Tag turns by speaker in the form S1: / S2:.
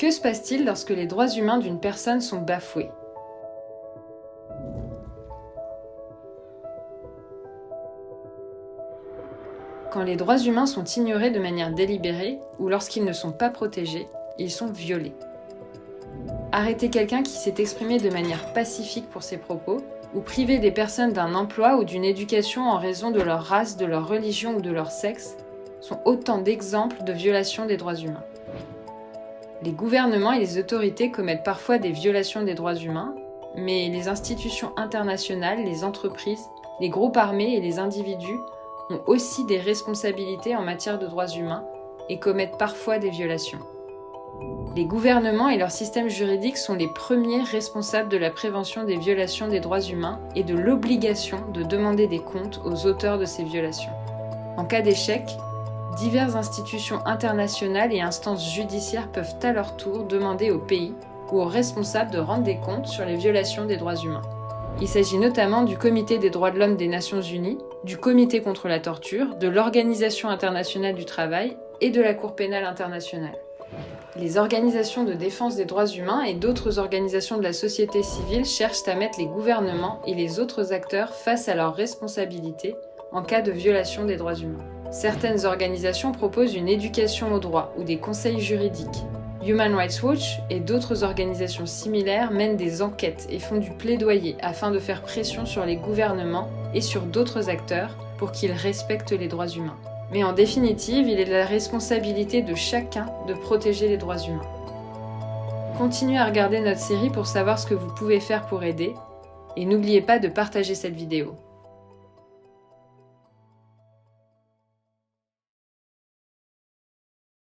S1: Que se passe-t-il lorsque les droits humains d'une personne sont bafoués ? Quand les droits humains sont ignorés de manière délibérée ou lorsqu'ils ne sont pas protégés, ils sont violés. Arrêter quelqu'un qui s'est exprimé de manière pacifique pour ses propos, ou priver des personnes d'un emploi ou d'une éducation en raison de leur race, de leur religion ou de leur sexe, sont autant d'exemples de violations des droits humains. Les gouvernements et les autorités commettent parfois des violations des droits humains, mais les institutions internationales, les entreprises, les groupes armés et les individus ont aussi des responsabilités en matière de droits humains et commettent parfois des violations. Les gouvernements et leurs systèmes juridiques sont les premiers responsables de la prévention des violations des droits humains et de l'obligation de demander des comptes aux auteurs de ces violations. En cas d'échec, diverses institutions internationales et instances judiciaires peuvent à leur tour demander aux pays ou aux responsables de rendre des comptes sur les violations des droits humains. Il s'agit notamment du Comité des droits de l'homme des Nations Unies, du Comité contre la torture, de l'Organisation internationale du travail et de la Cour pénale internationale. Les organisations de défense des droits humains et d'autres organisations de la société civile cherchent à mettre les gouvernements et les autres acteurs face à leurs responsabilités en cas de violation des droits humains. Certaines organisations proposent une éducation aux droits ou des conseils juridiques. Human Rights Watch et d'autres organisations similaires mènent des enquêtes et font du plaidoyer afin de faire pression sur les gouvernements et sur d'autres acteurs pour qu'ils respectent les droits humains. Mais en définitive, il est de la responsabilité de chacun de protéger les droits humains. Continuez à regarder notre série pour savoir ce que vous pouvez faire pour aider, et n'oubliez pas de partager cette vidéo.